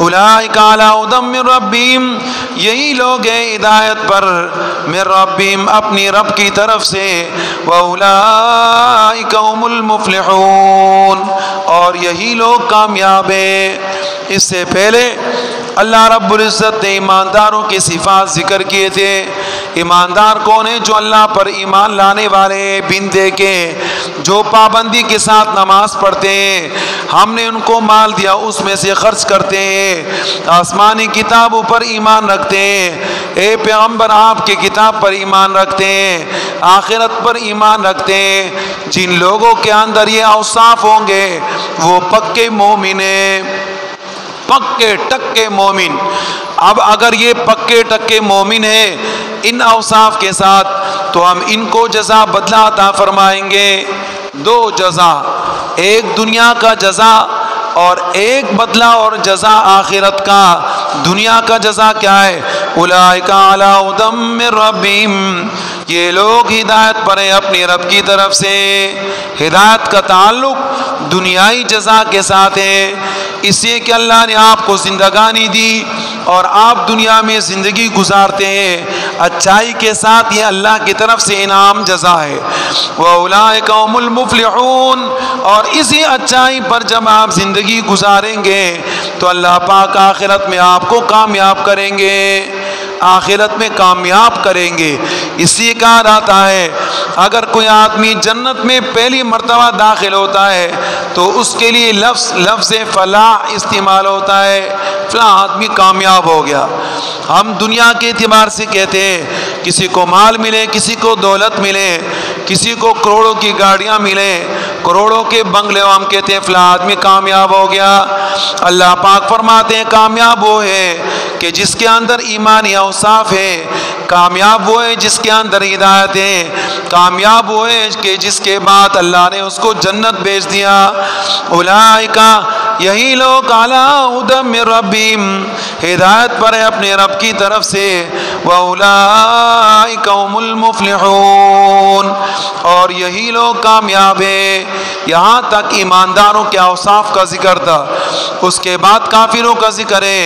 اولئک علی ھدی من ربہم، یہی لوگ ہیں ہدایت پر من ربہم، اپنی رب کی طرف سے، واولئک ھم المفلحون، اور یہی لوگ کامیاب ہیں۔ اس سے پہلے اللہ رب العزت نے ایمانداروں کی صفات ذکر کیے تھے۔ ایماندار کون ہیں؟ جو اللہ پر ایمان لانے والے بن دیکھے، جو پابندی کے ساتھ نماز پڑھتے ہیں، ہم نے ان کو مال دیا اس میں سے خرچ کرتے ہیں، آسمانی کتابوں پر ایمان رکھتے ہیں، اے پیغمبر آپ کی کتاب پر ایمان رکھتے ہیں، آخرت پر ایمان رکھتے ہیں۔ جن لوگوں کے اندر یہ اوصاف ہوں گے وہ پکے مومن ہیں، پکے ٹکے مومن۔ اب اگر یہ پکے ٹکے مومن ہیں ان اوصاف کے ساتھ تو ہم ان کو جزا بدلہ عطا فرمائیں گے۔ دو جزا، ایک دنیا کا جزا اور ایک بدلہ اور جزا آخرت کا۔ دنیا کا جزا کیا ہے؟ اولئک علی ھدی من ربہم، یہ لوگ ہدایت پر ہیں اپنی رب کی طرف سے۔ ہدایت کا تعلق دنیائی جزا کے ساتھ ہے، اس لیے کہ اللہ نے آپ کو زندگانی دی اور آپ دنیا میں زندگی گزارتے ہیں اچائی کے ساتھ، یہ اللہ کی طرف سے انعام جزا ہے۔ وَأُولَٰئِكَ هُمُ الْمُفْلِحُونَ، اور اسی اچائی پر جب آپ زندگی گزاریں گے تو اللہ پاک آخرت میں آپ کو کامیاب کریں گے، آخرت میں کامیاب کریں گے۔ اس لیے کہا جاتا ہے اگر کوئی آدمی جنت میں پہلی مرتبہ داخل ہوتا ہے تو اس کے لیے لفظ فلاح استعمال ہوتا ہے، فلاں آدمی کامیاب ہو گیا۔ ہم دنیا کے اعتبار سے کہتے ہیں کسی کو مال ملے، کسی کو دولت ملے، کسی کو کروڑوں کی گاڑیاں ملیں، کروڑوں کے بنگلے، ہم کہتے ہیں فلاں آدمی کامیاب ہو گیا۔ اللہ پاک فرماتے ہیں کامیاب وہ ہے کہ جس کے اندر ایمانی اوصاف ہے، کامیاب وہ ہے جس کے اندر ہدایت ہے، کامیاب وہ ہے کہ جس کے بعد اللہ نے اس کو جنت بھیج دیا۔ اولئک، یہی لوگ علی ھدی من ربہم، ہدایت پر ہے اپنے رب کی طرف سے، واولئک ھم المفلحون، اور یہی لوگ کامیاب ہیں۔ یہاں تک ایمانداروں کے اوصاف کا ذکر تھا، اس کے بعد کافروں کا ذکر ہے۔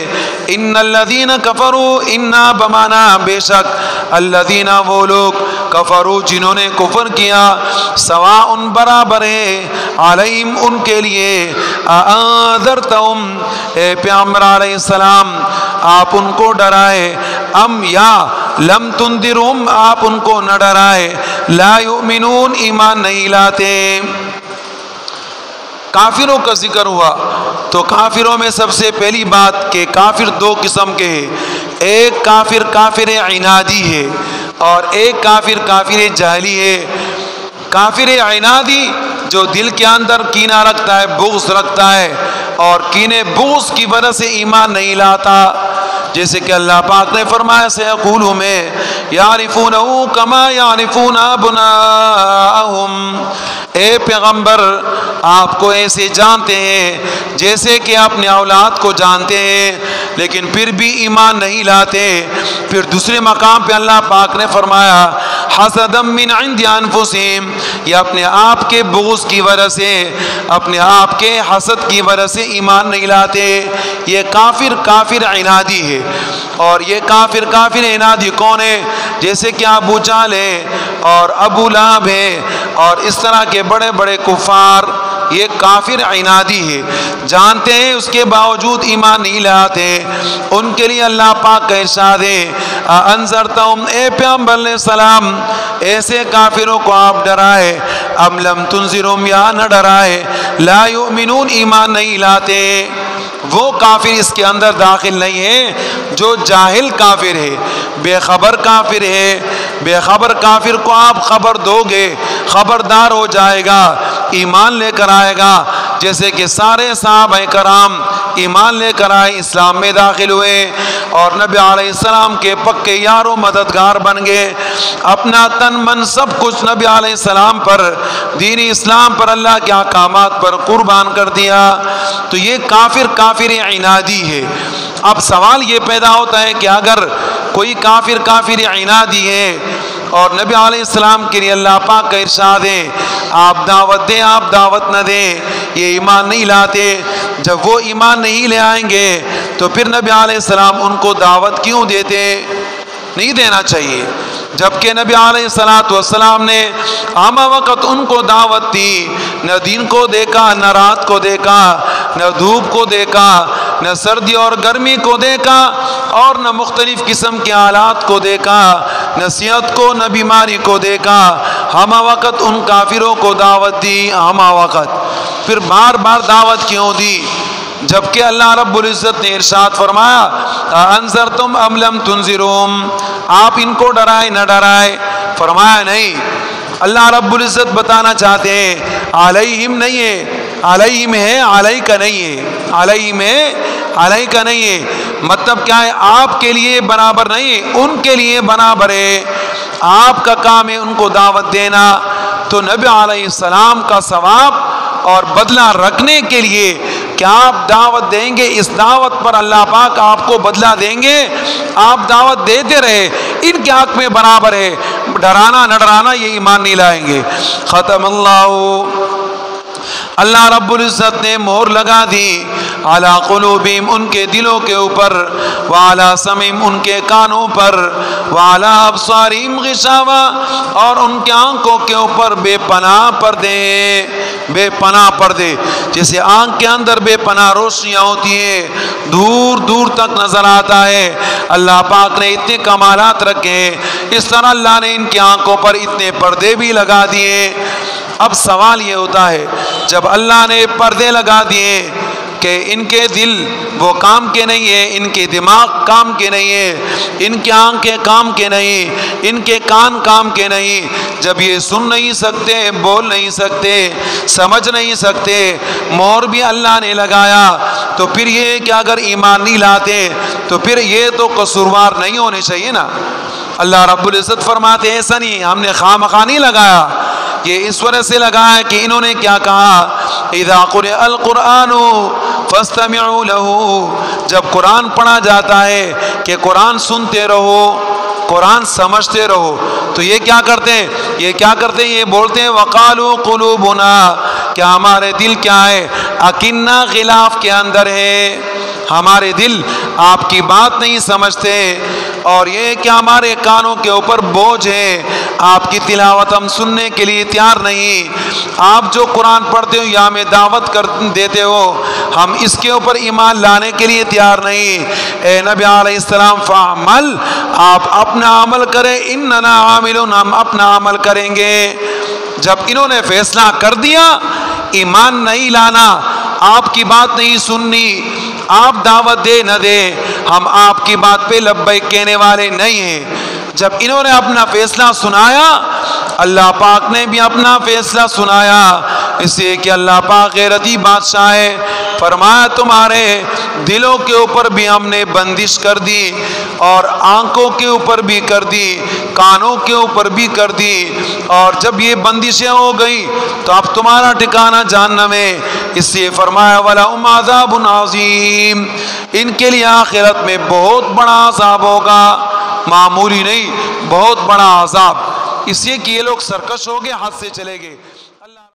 ان الذین کفروا، انا بمانا بے شک، الذین وہ لوگ، کفروا جنہوں نے کفر کیا، سواء برابر ہے، علیہم ان کے لیے، انذرتہم، اے پیغمبر علیہ السلام آپ ان کو ڈرائے، ام یا لم تنذرہم آپ ان کو نہ ڈرائے، لا یؤمنون ایمان نہیں لاتے۔ کافروں کا ذکر ہوا تو کافروں میں سب سے پہلی بات کہ کافر دو قسم کے ہیں، ایک کافر عنادی ہے اور ایک کافر جاہلی ہے۔ کافر عنادی جو دل کے اندر کینہ رکھتا ہے، بغض رکھتا ہے اور کینے بغض کی وجہ سے ایمان نہیں لاتا، جیسے کہ اللہ پاک نے فرمایا سیقولون یعرفونہ کما یعرفون ابناءہم، اے پیغمبر آپ کو ایسے جانتے ہیں جیسے کہ اپنے اولاد کو جانتے ہیں، لیکن پھر بھی ایمان نہیں لاتے۔ پھر دوسرے مقام پہ اللہ پاک نے فرمایا حسدا من عند انفسہم، یہ اپنے آپ کے بغض کی وجہ سے، اپنے آپ کے حسد کی وجہ سے ایمان نہیں لاتے۔ یہ کافر عنادی ہے۔ اور یہ کافر عنادی کون ہے؟ جیسے کہ ابو جہل ہے اور ابو لہب ہے اور اس طرح کے بڑے بڑے کفار، یہ کافر عنادی ہے، جانتے ہیں اس کے باوجود ایمان نہیں لاتے۔ ان کے لیے اللہ پاک کا ارشاد ہے انذرتہم، اے پیغمبر علیہ السلام ایسے کافروں کو آپ ڈرائے، ام لم تنذرہم یا نہ ڈرائے، لا یؤمنون ایمان نہیں لاتے۔ وہ کافر اس کے اندر داخل نہیں ہے جو جاہل کافر ہے، بے خبر کافر ہے۔ بے خبر کافر کو آپ خبر دو گے خبردار ہو جائے گا، ایمان لے کر آئے گا، جیسے کہ سارے صحابہ کرام ایمان لے کر آئے، اسلام میں داخل ہوئے اور نبی علیہ السلام کے پکے یار و مددگار بن گئے، اپنا تن من سب کچھ نبی علیہ السلام پر، دین اسلام پر، اللہ کے احکامات پر قربان کر دیا۔ تو یہ کافر عنادی ہے۔ اب سوال یہ پیدا ہوتا ہے کہ اگر کوئی کافر عنادی ہے اور نبی علیہ السلام کے لیے اللہ پاک کا ارشاد ہے آپ دعوت دیں، آپ دعوت نہ دیں، یہ ایمان نہیں لاتے، جب وہ ایمان نہیں لے آئیں گے تو پھر نبی علیہ السلام ان کو دعوت کیوں دیتے؟ نہیں دینا چاہیے، جبکہ نبی علیہ السلام نے عام وقت ان کو دعوت دی، نہ دن کو دیکھا، نہ رات کو دیکھا، نہ دھوپ کو دیکھا، نہ سردی اور گرمی کو دیکھا، اور نہ مختلف قسم کے حالات کو دیکھا، نہ صحت کو نہ بیماری کو دیکھا، ہم وقت ان کافروں کو دعوت دی، ہم وقت۔ پھر بار بار دعوت کیوں دی؟ جبکہ اللہ رب العزت نے ارشاد فرمایا انذرتم ام لم تنذرهم، آپ ان کو ڈرائے نہ ڈرائے؟ فرمایا نہیں۔ اللہ رب العزت بتانا چاہتے ہیں علیہم نہیں ہے، علیہم ہے، علیہ کا نہیں ہے، علیہم ہے، علیہ کا نہیں ہے۔ مطلب کیا ہے؟ آپ کے لیے برابر نہیں ہے، ان کے لیے برابر ہے۔ آپ کا کام ہے ان کو دعوت دینا، تو نبی علیہ السلام کا ثواب اور بدلہ رکھنے کے لیے کہ آپ دعوت دیں گے، اس دعوت پر اللہ پاک آپ کو بدلہ دیں گے، آپ دعوت دیتے رہے، ان کے حق میں برابر ہے، ڈرانا نہ ڈرانا یہ ایمان نہیں لائیں گے۔ ختم اللہ رب العزت نے مہر لگا دی علی قلوبہم، ان کے دلوں کے اوپر، وعلی سمعہم، ان کے کانوں پر، وعلی ابصارہم غشاوہ، اور ان کے آنکھوں کے اوپر بے پناہ پردے، بے پناہ پردے۔ جیسے آنکھ کے اندر بے پناہ روشنیاں ہوتی ہیں، دور دور تک نظر آتا ہے، اللہ پاک نے اتنے کمالات رکھے ہیں، اس طرح اللہ نے ان کی آنکھوں پر اتنے پردے بھی لگا دیے۔ اب سوال یہ ہوتا ہے جب اللہ نے پردے لگا دیے کہ ان کے دل وہ کام کے نہیں ہے، ان کے دماغ کام کے نہیں ہے، ان کی آنکھیں کام کے نہیں، ان کے کان کام کے نہیں، جب یہ سن نہیں سکتے، بول نہیں سکتے، سمجھ نہیں سکتے، مہر بھی اللہ نے لگایا، تو پھر یہ کہ اگر ایمان نہیں لاتے تو پھر یہ تو قصوروار نہیں ہونے چاہیے نا۔ اللہ رب العزت فرماتے ہیں ایسا نہیں، ہم نے خواہ مخواہ نہیں لگایا، یہ اس وجہ سے لگا ہے کہ انہوں نے کیا کہا اذا قرئ القرآن فاستمعوا له، جب قرآن پڑھا جاتا ہے کہ قرآن سنتے رہو، قرآن سمجھتے رہو، تو یہ کیا کرتے ہیں؟ یہ کیا کرتے ہیں؟ یہ بولتے ہیں وقالوا قلوبنا، کیا ہمارے دل کیا ہے؟ اکنہ غلاف کے اندر ہے، ہمارے دل آپ کی بات نہیں سمجھتے، اور یہ کہ ہمارے کانوں کے اوپر بوجھ ہے، آپ کی تلاوت ہم سننے کے لیے تیار نہیں، آپ جو قرآن پڑھتے ہو یا ہمیں دعوت کر دیتے ہو، ہم اس کے اوپر ایمان لانے کے لیے تیار نہیں۔ اے نبی علیہ السلام فعمل، آپ اپنا عمل کریں، اننا عاملون، ہم اپنا عمل کریں گے۔ جب انہوں نے فیصلہ کر دیا ایمان نہیں لانا، آپ کی بات نہیں سننی، آپ دعوت دے نہ دے، ہم آپ کی بات پہ لبیک کہنے والے نہیں ہیں، جب انہوں نے اپنا فیصلہ سنایا، اللہ پاک نے بھی اپنا فیصلہ سنایا، اس لیے کہ اللہ پاک غیرتی بادشاہ ہے، فرمایا تمہارے دلوں کے اوپر بھی ہم نے بندش کر دی، اور آنکھوں کے اوپر بھی کر دی، کانوں کے اوپر بھی کر دی، اور جب یہ بندشیں ہو گئی تو اب تمہارا ٹھکانہ جہنم ہے، اس لیے فرمایا وَلَهُمْ عَذَابٌ عَظِيمٌ، ان کے لیے آخرت میں بہت بڑا عذاب ہوگا، معمولی نہیں، بہت بڑا عذاب، اس لیے کہ یہ لوگ سرکش ہو گئے، حد سے چلے گئے۔